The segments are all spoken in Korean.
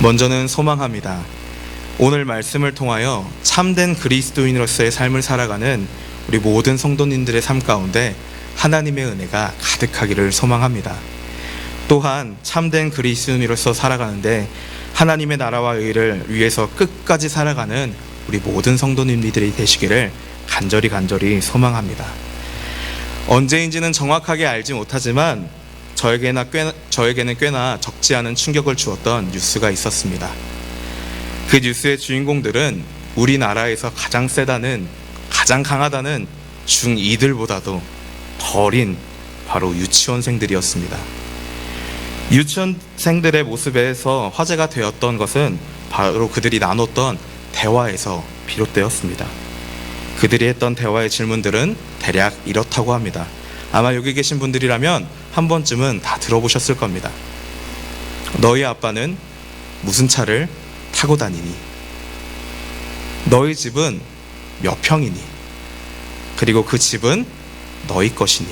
먼저는 소망합니다. 오늘 말씀을 통하여 참된 그리스도인으로서의 삶을 살아가는 우리 모든 성도님들의 삶 가운데 하나님의 은혜가 가득하기를 소망합니다. 또한 참된 그리스도인으로서 살아가는데 하나님의 나라와 의를 위해서 끝까지 살아가는 우리 모든 성도님들이 되시기를 간절히 소망합니다. 언제인지는 정확하게 알지 못하지만 저에게는 꽤나 적지 않은 충격을 주었던 뉴스가 있었습니다. 그 뉴스의 주인공들은 우리나라에서 가장 세다는, 가장 강하다는 중2들보다도 더 어린 바로 유치원생들이었습니다. 유치원생들의 모습에서 화제가 되었던 것은 바로 그들이 나눴던 대화에서 비롯되었습니다. 그들이 했던 대화의 질문들은 대략 이렇다고 합니다. 아마 여기 계신 분들이라면 한 번쯤은 다 들어보셨을 겁니다. 너희 아빠는 무슨 차를 타고 다니니? 너희 집은 몇 평이니? 그리고 그 집은 너희 것이니?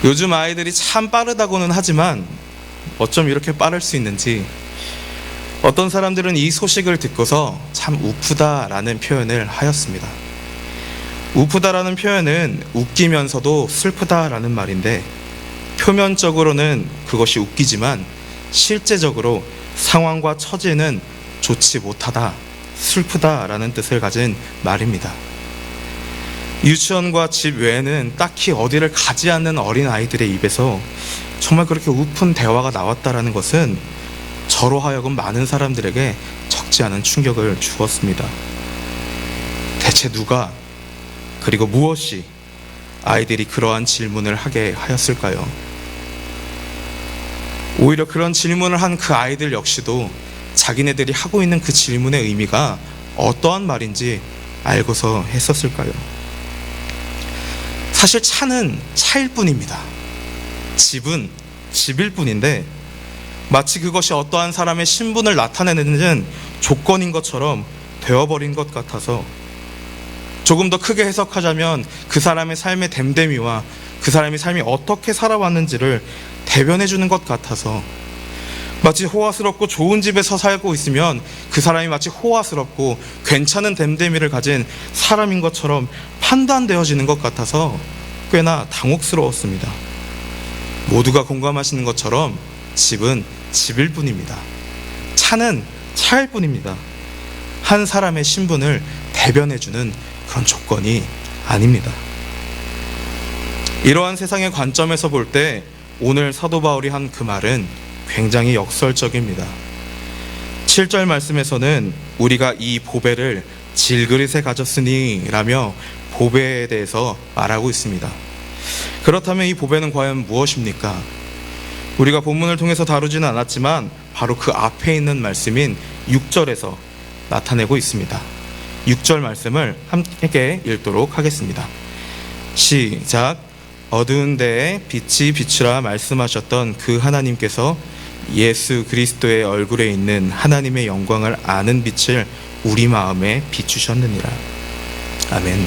요즘 아이들이 참 빠르다고는 하지만 어쩜 이렇게 빠를 수 있는지, 어떤 사람들은 이 소식을 듣고서 참 우프다라는 표현을 하였습니다. 우프다라는 표현은 웃기면서도 슬프다라는 말인데, 표면적으로는 그것이 웃기지만 실제적으로 상황과 처지는 좋지 못하다, 슬프다라는 뜻을 가진 말입니다. 유치원과 집 외에는 딱히 어디를 가지 않는 어린 아이들의 입에서 정말 그렇게 우픈 대화가 나왔다라는 것은 저로 하여금 많은 사람들에게 적지 않은 충격을 주었습니다. 대체 누가, 그리고 무엇이 아이들이 그러한 질문을 하게 하였을까요? 오히려 그런 질문을 한 그 아이들 역시도 자기네들이 하고 있는 그 질문의 의미가 어떠한 말인지 알고서 했었을까요? 사실 차는 차일 뿐입니다. 집은 집일 뿐인데 마치 그것이 어떠한 사람의 신분을 나타내는 조건인 것처럼 되어버린 것 같아서, 조금 더 크게 해석하자면 그 사람의 삶의 됨됨이와 그 사람의 삶이 어떻게 살아왔는지를 대변해주는 것 같아서, 마치 호화스럽고 좋은 집에서 살고 있으면 그 사람이 마치 호화스럽고 괜찮은 됨됨이를 가진 사람인 것처럼 판단되어지는 것 같아서 꽤나 당혹스러웠습니다. 모두가 공감하시는 것처럼 집은 집일 뿐입니다. 차는 차일 뿐입니다. 한 사람의 신분을 대변해주는 그런 조건이 아닙니다. 이러한 세상의 관점에서 볼 때 오늘 사도 바울이 한 그 말은 굉장히 역설적입니다. 7절 말씀에서는 우리가 이 보배를 질그릇에 가졌으니 라며 보배에 대해서 말하고 있습니다. 그렇다면 이 보배는 과연 무엇입니까? 우리가 본문을 통해서 다루지는 않았지만 바로 그 앞에 있는 말씀인 6절에서 나타내고 있습니다. 6절 말씀을 함께 읽도록 하겠습니다. 시작. 어두운 데에 빛이 비추라 말씀하셨던 그 하나님께서 예수 그리스도의 얼굴에 있는 하나님의 영광을 아는 빛을 우리 마음에 비추셨느니라. 아멘.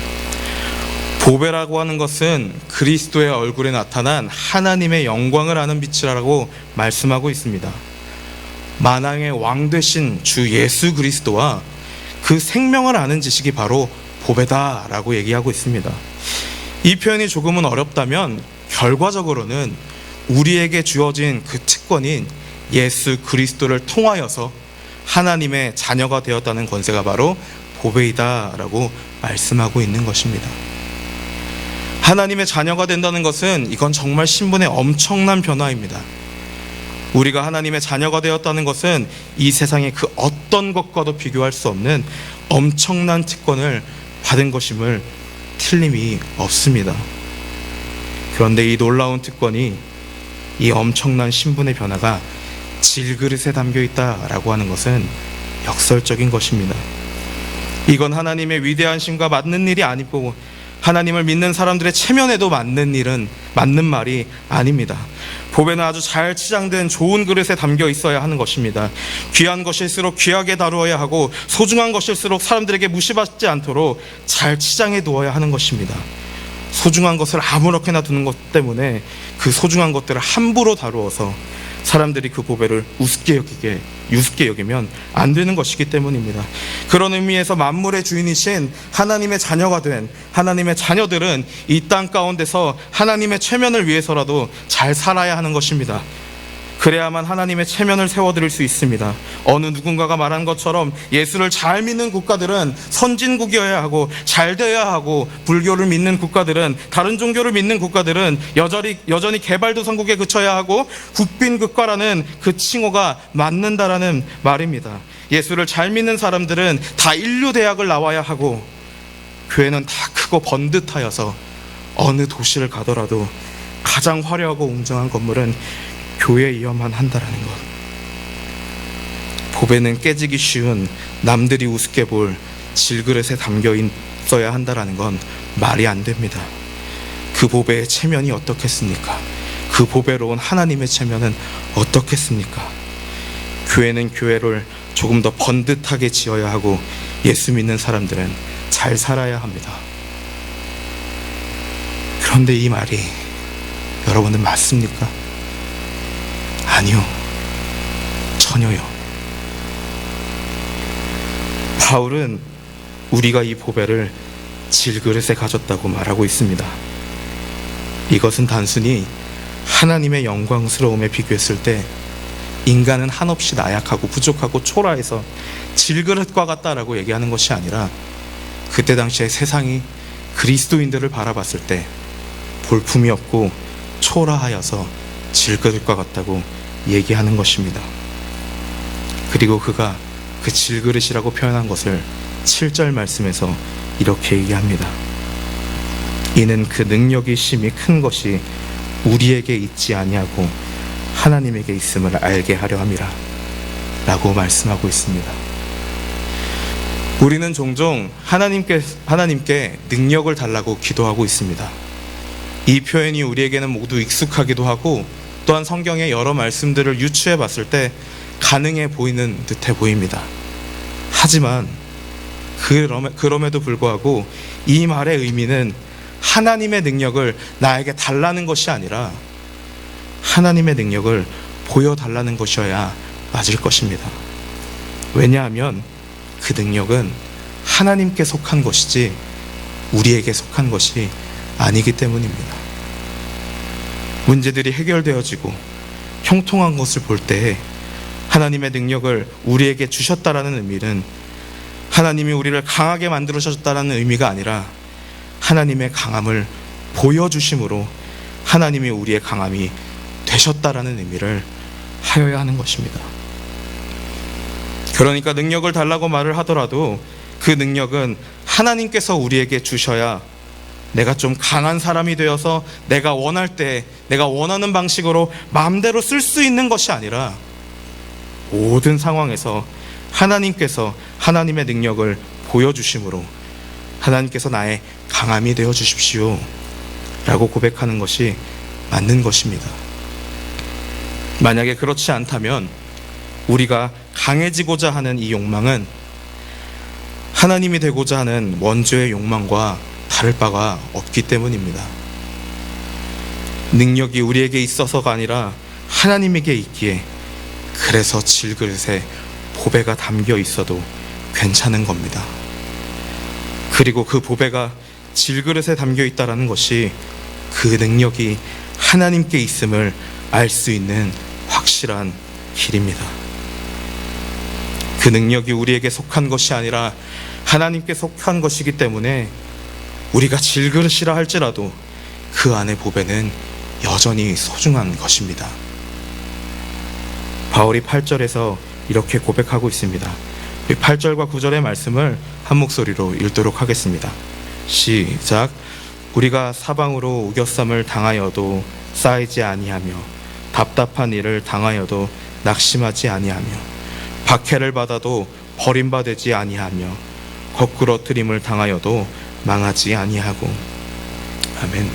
보배라고 하는 것은 그리스도의 얼굴에 나타난 하나님의 영광을 아는 빛이라고 말씀하고 있습니다. 만왕의 왕 되신 주 예수 그리스도와 그 생명을 아는 지식이 바로 보배다라고 얘기하고 있습니다. 이 표현이 조금은 어렵다면 결과적으로는 우리에게 주어진 그 특권인 예수 그리스도를 통하여서 하나님의 자녀가 되었다는 권세가 바로 보배이다라고 말씀하고 있는 것입니다. 하나님의 자녀가 된다는 것은 이건 정말 신분의 엄청난 변화입니다. 우리가 하나님의 자녀가 되었다는 것은 이 세상의 그 어떤 것과도 비교할 수 없는 엄청난 특권을 받은 것임을 틀림이 없습니다. 그런데 이 놀라운 특권이, 이 엄청난 신분의 변화가 질그릇에 담겨 있다라고 하는 것은 역설적인 것입니다. 이건 하나님의 위대한 신과 맞는 일이 아니고 하나님을 믿는 사람들의 체면에도 맞는 말이 아닙니다. 보배는 아주 잘 치장된 좋은 그릇에 담겨 있어야 하는 것입니다. 귀한 것일수록 귀하게 다루어야 하고 소중한 것일수록 사람들에게 무시받지 않도록 잘 치장해 두어야 하는 것입니다. 소중한 것을 아무렇게나 두는 것 때문에 그 소중한 것들을 함부로 다루어서 사람들이 그 보배를 우습게 여기면 안 되는 것이기 때문입니다. 그런 의미에서 만물의 주인이신 하나님의 자녀가 된 하나님의 자녀들은 이 땅 가운데서 하나님의 체면을 위해서라도 잘 살아야 하는 것입니다. 그래야만 하나님의 체면을 세워드릴 수 있습니다. 어느 누군가가 말한 것처럼 예수를 잘 믿는 국가들은 선진국이어야 하고 잘 되어야 하고, 불교를 믿는 국가들은, 다른 종교를 믿는 국가들은 여전히 개발도상국에 그쳐야 하고 국빈국가라는 그 칭호가 맞는다라는 말입니다. 예수를 잘 믿는 사람들은 다 인류대학을 나와야 하고, 교회는 다 크고 번듯하여서 어느 도시를 가더라도 가장 화려하고 웅장한 건물은 교회이어만 한다라는 것. 보배는 깨지기 쉬운 남들이 우습게 볼 질그릇에 담겨 있어야 한다라는 건 말이 안 됩니다. 그 보배의 체면이 어떻겠습니까? 그 보배로운 하나님의 체면은 어떻겠습니까? 교회는 교회를 조금 더 번듯하게 지어야 하고, 예수 믿는 사람들은 잘 살아야 합니다. 그런데 이 말이 여러분은 맞습니까? 아니요, 전혀요. 바울은 우리가 이 보배를 질그릇에 가졌다고 말하고 있습니다. 이것은 단순히 하나님의 영광스러움에 비교했을 때 인간은 한없이 나약하고 부족하고 초라해서 질그릇과 같다라고 얘기하는 것이 아니라, 그때 당시에 세상이 그리스도인들을 바라봤을 때 볼품이 없고 초라하여서 질그릇과 같다고 얘기하는 것입니다. 그리고 그가 그 질그릇이라고 표현한 것을 7절 말씀에서 이렇게 얘기합니다. 이는 그 능력이 심히 큰 것이 우리에게 있지 아니하고 하나님에게 있음을 알게 하려 함이라 라고 말씀하고 있습니다. 우리는 종종 하나님께 능력을 달라고 기도하고 있습니다. 이 표현이 우리에게는 모두 익숙하기도 하고, 또한 성경의 여러 말씀들을 유추해 봤을 때 가능해 보이는 듯해 보입니다. 하지만 그럼에도 불구하고 이 말의 의미는 하나님의 능력을 나에게 달라는 것이 아니라 하나님의 능력을 보여달라는 것이어야 맞을 것입니다. 왜냐하면 그 능력은 하나님께 속한 것이지 우리에게 속한 것이 아니기 때문입니다. 문제들이 해결되어지고 형통한 것을 볼 때 하나님의 능력을 우리에게 주셨다라는 의미는 하나님이 우리를 강하게 만들어주셨다라는 의미가 아니라, 하나님의 강함을 보여주심으로 하나님이 우리의 강함이 되셨다라는 의미를 하여야 하는 것입니다. 그러니까 능력을 달라고 말을 하더라도 그 능력은 하나님께서 우리에게 주셔야, 내가 좀 강한 사람이 되어서 내가 원할 때 내가 원하는 방식으로 마음대로 쓸 수 있는 것이 아니라, 모든 상황에서 하나님께서 하나님의 능력을 보여주심으로 하나님께서 나의 강함이 되어 주십시오 라고 고백하는 것이 맞는 것입니다. 만약에 그렇지 않다면 우리가 강해지고자 하는 이 욕망은 하나님이 되고자 하는 원죄의 욕망과 다를 바가 없기 때문입니다. 능력이 우리에게 있어서가 아니라 하나님에게 있기에, 그래서 질그릇에 보배가 담겨 있어도 괜찮은 겁니다. 그리고 그 보배가 질그릇에 담겨 있다는 것이 그 능력이 하나님께 있음을 알 수 있는 확실한 길입니다. 그 능력이 우리에게 속한 것이 아니라 하나님께 속한 것이기 때문에 우리가 질그릇이라 할지라도 그 안의 보배는 여전히 소중한 것입니다. 바울이 8절에서 이렇게 고백하고 있습니다. 8절과 9절의 말씀을 한 목소리로 읽도록 하겠습니다. 시작. 우리가 사방으로 우겨쌈을 당하여도 쌓이지 아니하며 답답한 일을 당하여도 낙심하지 아니하며 박해를 받아도 버림받지 아니하며 거꾸러뜨림을 당하여도 망하지 아니하고. 아멘.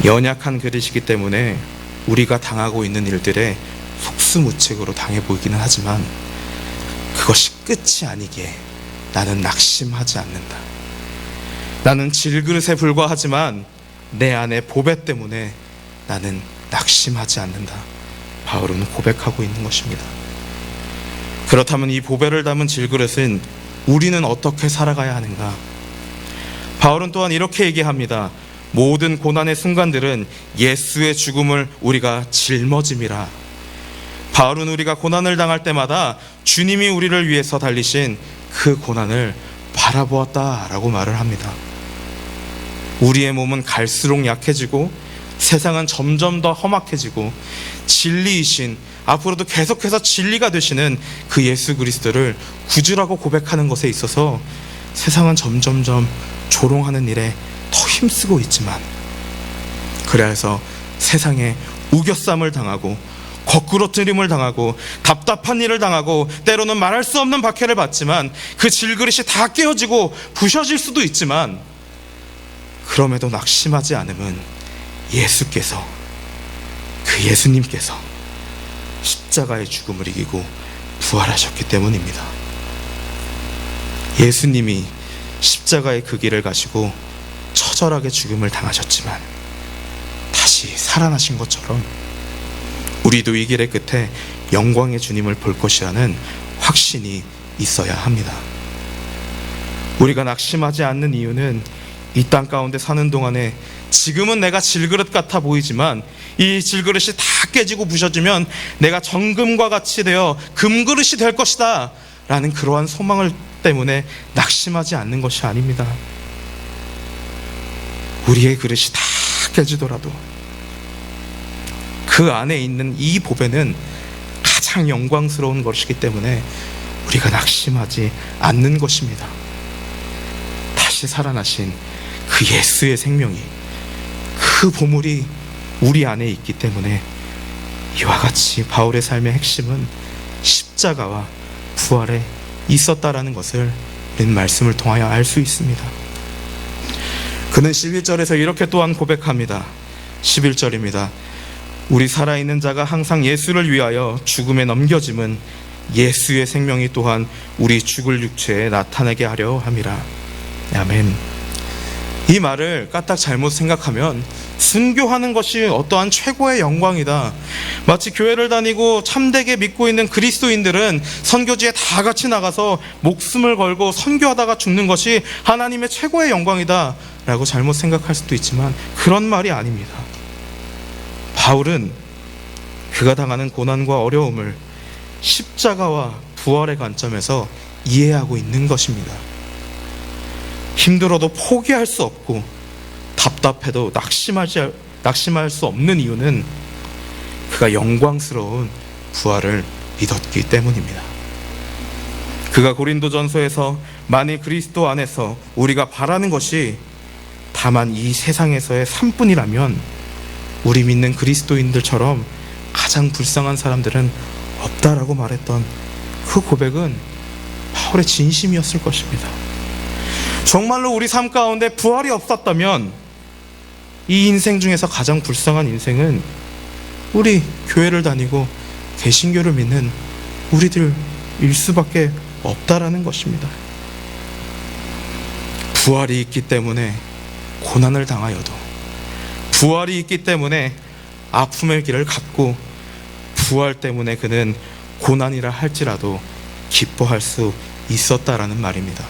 연약한 그릇이기 때문에 우리가 당하고 있는 일들에 속수무책으로 당해 보이기는 하지만 그것이 끝이 아니기에 나는 낙심하지 않는다. 나는 질그릇에 불과하지만 내 안에 보배 때문에 나는 낙심하지 않는다 바울은 고백하고 있는 것입니다. 그렇다면 이 보배를 담은 질그릇은 우리는 어떻게 살아가야 하는가? 바울은 또한 이렇게 얘기합니다. 모든 고난의 순간들은 예수의 죽음을 우리가 짊어짐이라. 바울은 우리가 고난을 당할 때마다 주님이 우리를 위해서 달리신 그 고난을 바라보았다라고 말을 합니다. 우리의 몸은 갈수록 약해지고 세상은 점점 더 험악해지고 진리이신, 앞으로도 계속해서 진리가 되시는 그 예수 그리스도를 구주라고 고백하는 것에 있어서 세상은 점점점 조롱하는 일에 더 힘쓰고 있지만, 그래서 세상에 우겨쌈을 당하고 거꾸러뜨림을 당하고 답답한 일을 당하고 때로는 말할 수 없는 박해를 받지만 그 질그릇이 다 깨어지고 부셔질 수도 있지만, 그럼에도 낙심하지 않음은 예수께서, 그 예수님께서 십자가의 죽음을 이기고 부활하셨기 때문입니다. 예수님이 십자가의 그 길을 가시고 처절하게 죽음을 당하셨지만 다시 살아나신 것처럼 우리도 이 길의 끝에 영광의 주님을 볼 것이라는 확신이 있어야 합니다. 우리가 낙심하지 않는 이유는 이 땅 가운데 사는 동안에 지금은 내가 질그릇 같아 보이지만 이 질그릇이 다 깨지고 부셔지면 내가 정금과 같이 되어 금그릇이 될 것이다 라는 그러한 소망을 때문에 낙심하지 않는 것이 아닙니다. 우리의 그릇이 다 깨지더라도 그 안에 있는 이 보배는 가장 영광스러운 것이기 때문에 우리가 낙심하지 않는 것입니다. 다시 살아나신 그 예수의 생명이, 그 보물이 우리 안에 있기 때문에 이와 같이 바울의 삶의 핵심은 십자가와 부활에 있었다라는 것을 우리는 말씀을 통하여 알 수 있습니다. 그는 11절에서 이렇게 또한 고백합니다. 11절입니다. 우리 살아있는 자가 항상 예수를 위하여 죽음에 넘겨짐은 예수의 생명이 또한 우리 죽을 육체에 나타나게 하려 함이라. 아멘. 이 말을 까딱 잘못 생각하면 순교하는 것이 어떠한 최고의 영광이다, 마치 교회를 다니고 참되게 믿고 있는 그리스도인들은 선교지에 다 같이 나가서 목숨을 걸고 선교하다가 죽는 것이 하나님의 최고의 영광이다 라고 잘못 생각할 수도 있지만 그런 말이 아닙니다. 바울은 그가 당하는 고난과 어려움을 십자가와 부활의 관점에서 이해하고 있는 것입니다. 힘들어도 포기할 수 없고 답답해도 낙심할 수 없는 이유는 그가 영광스러운 부활을 믿었기 때문입니다. 그가 고린도전서에서 만일 그리스도 안에서 우리가 바라는 것이 다만 이 세상에서의 삶뿐이라면 우리 믿는 그리스도인들처럼 가장 불쌍한 사람들은 없다라고 말했던 그 고백은 바울의 진심이었을 것입니다. 정말로 우리 삶 가운데 부활이 없었다면 이 인생 중에서 가장 불쌍한 인생은 우리 교회를 다니고 개신교를 믿는 우리들일 수밖에 없다라는 것입니다. 부활이 있기 때문에 고난을 당하여도, 부활이 있기 때문에 아픔의 길을 갔고, 부활 때문에 그는 고난이라 할지라도 기뻐할 수 있었다라는 말입니다.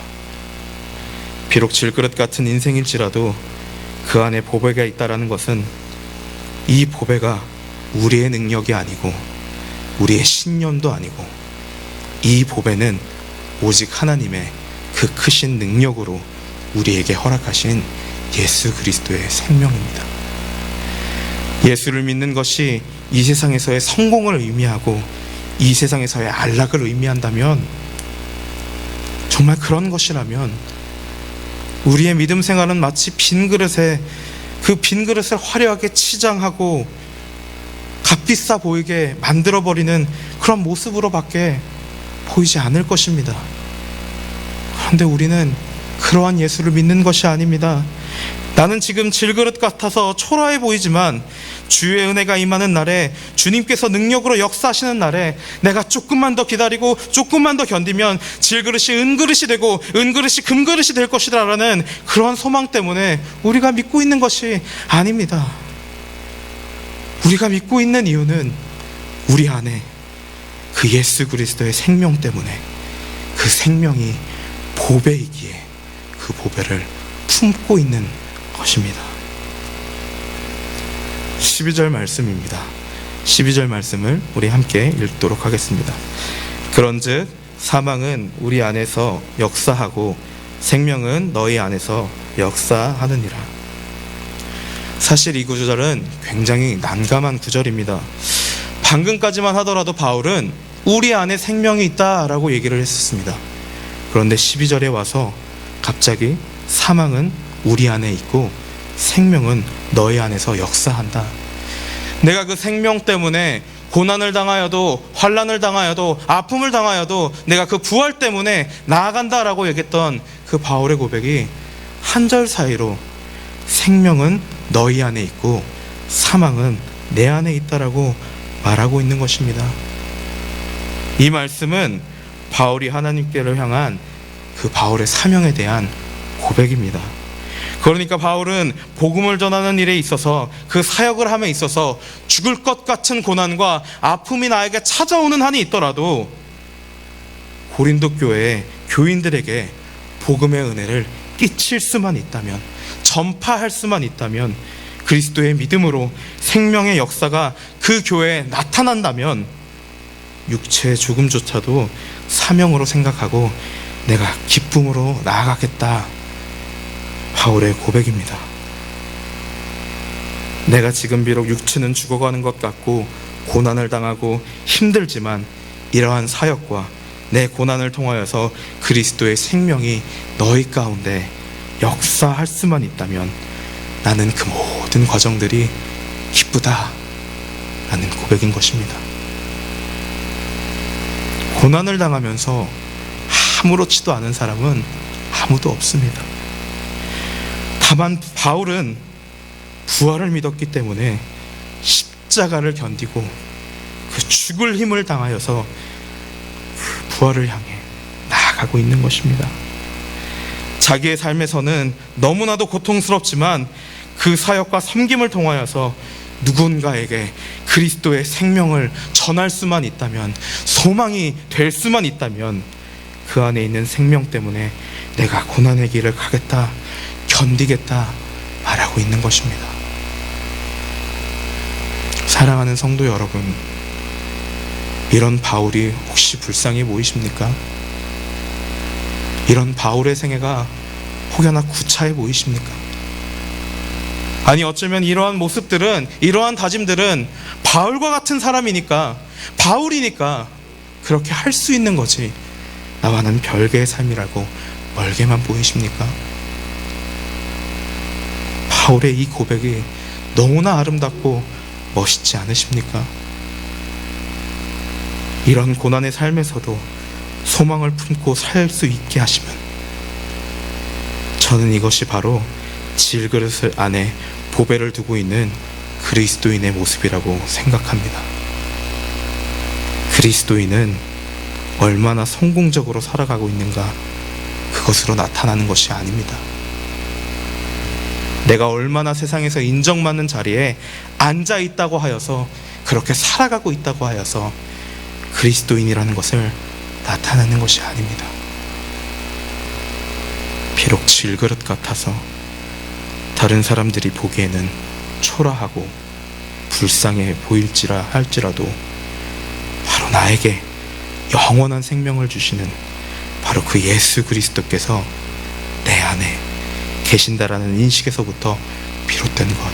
비록 질그릇 같은 인생일지라도 그 안에 보배가 있다라는 것은 이 보배가 우리의 능력이 아니고 우리의 신념도 아니고 이 보배는 오직 하나님의 그 크신 능력으로 우리에게 허락하신 예수 그리스도의 생명입니다. 예수를 믿는 것이 이 세상에서의 성공을 의미하고 이 세상에서의 안락을 의미한다면, 정말 그런 것이라면 우리의 믿음 생활은 마치 빈 그릇에 그 빈 그릇을 화려하게 치장하고 값비싸 보이게 만들어버리는 그런 모습으로밖에 보이지 않을 것입니다. 그런데 우리는 그러한 예수를 믿는 것이 아닙니다. 나는 지금 질그릇 같아서 초라해 보이지만 주의 은혜가 임하는 날에, 주님께서 능력으로 역사하시는 날에 내가 조금만 더 기다리고 조금만 더 견디면 질그릇이 은그릇이 되고 은그릇이 금그릇이 될 것이다 라는 그러한 소망 때문에 우리가 믿고 있는 것이 아닙니다. 우리가 믿고 있는 이유는 우리 안에 그 예수 그리스도의 생명 때문에 그 생명이 보배이기에 그 보배를 품고 있는 것입니다. 12절 말씀입니다. 12절 말씀을 우리 함께 읽도록 하겠습니다. 그런즉 사망은 우리 안에서 역사하고 생명은 너희 안에서 역사하느니라. 사실 이 구절은 굉장히 난감한 구절입니다. 방금까지만 하더라도 바울은 우리 안에 생명이 있다라고 얘기를 했었습니다. 그런데 12절에 와서 갑자기 사망은 우리 안에 있고 생명은 너희 안에서 역사한다. 내가 그 생명 때문에 고난을 당하여도 환난을 당하여도 아픔을 당하여도 내가 그 부활 때문에 나아간다라고 얘기했던 그 바울의 고백이 한 절 사이로 생명은 너희 안에 있고 사망은 내 안에 있다라고 말하고 있는 것입니다. 이 말씀은 바울이 하나님께를 향한 그 바울의 사명에 대한 고백입니다. 그러니까 바울은 복음을 전하는 일에 있어서 그 사역을 함에 있어서 죽을 것 같은 고난과 아픔이 나에게 찾아오는 한이 있더라도 고린도 교회의 교인들에게 복음의 은혜를 끼칠 수만 있다면, 전파할 수만 있다면, 그리스도의 믿음으로 생명의 역사가 그 교회에 나타난다면 육체의 죽음조차도 사명으로 생각하고 내가 기쁨으로 나아가겠다. 바울의 고백입니다. 내가 지금 비록 육체는 죽어가는 것 같고 고난을 당하고 힘들지만 이러한 사역과 내 고난을 통하여서 그리스도의 생명이 너희 가운데 역사할 수만 있다면 나는 그 모든 과정들이 기쁘다 라는 고백인 것입니다. 고난을 당하면서 아무렇지도 않은 사람은 아무도 없습니다. 다만 바울은 부활을 믿었기 때문에 십자가를 견디고 그 죽을 힘을 당하여서 그 부활을 향해 나아가고 있는 것입니다. 자기의 삶에서는 너무나도 고통스럽지만 그 사역과 섬김을 통하여서 누군가에게 그리스도의 생명을 전할 수만 있다면, 소망이 될 수만 있다면 그 안에 있는 생명 때문에 내가 고난의 길을 가겠다, 견디겠다 말하고 있는 것입니다. 사랑하는 성도 여러분, 이런 바울이 혹시 불쌍히 보이십니까? 이런 바울의 생애가 혹여나 구차해 보이십니까? 아니, 어쩌면 이러한 모습들은, 이러한 다짐들은 바울과 같은 사람이니까, 바울이니까 그렇게 할 수 있는 거지, 나와는 별개의 삶이라고 멀게만 보이십니까? 바울의 이 고백이 너무나 아름답고 멋있지 않으십니까? 이런 고난의 삶에서도 소망을 품고 살 수 있게 하시면, 저는 이것이 바로 질그릇 안에 보배를 두고 있는 그리스도인의 모습이라고 생각합니다. 그리스도인은 얼마나 성공적으로 살아가고 있는가, 그것으로 나타나는 것이 아닙니다. 내가 얼마나 세상에서 인정받는 자리에 앉아 있다고 하여서, 그렇게 살아가고 있다고 하여서 그리스도인이라는 것을 나타내는 것이 아닙니다. 비록 질그릇 같아서 다른 사람들이 보기에는 초라하고 불쌍해 보일지라 할지라도 바로 나에게 영원한 생명을 주시는 바로 그 예수 그리스도께서 내 안에 계신다라는 인식에서부터 비롯된 것,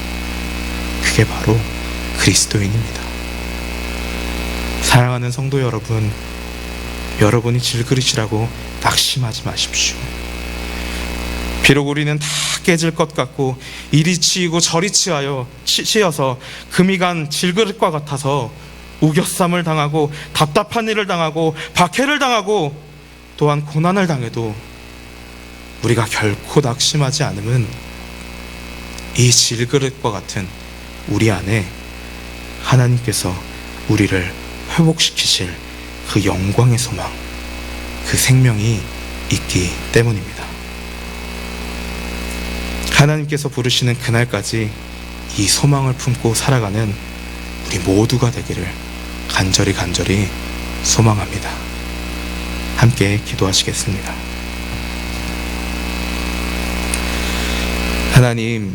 그게 바로 그리스도인입니다. 사랑하는 성도 여러분, 여러분이 질그릇이라고 낙심하지 마십시오. 비록 우리는 다 깨질 것 같고 이리 치이고 저리 치여서 금이 간 질그릇과 같아서 우겨쌈을 당하고 답답한 일을 당하고 박해를 당하고 또한 고난을 당해도 우리가 결코 낙심하지 않으면 이 질그릇과 같은 우리 안에 하나님께서 우리를 회복시키실 그 영광의 소망, 그 생명이 있기 때문입니다. 하나님께서 부르시는 그날까지 이 소망을 품고 살아가는 우리 모두가 되기를 간절히 소망합니다. 함께 기도하시겠습니다. 하나님,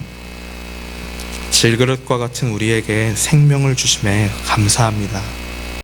질그릇과 같은 우리에게 생명을 주심에 감사합니다.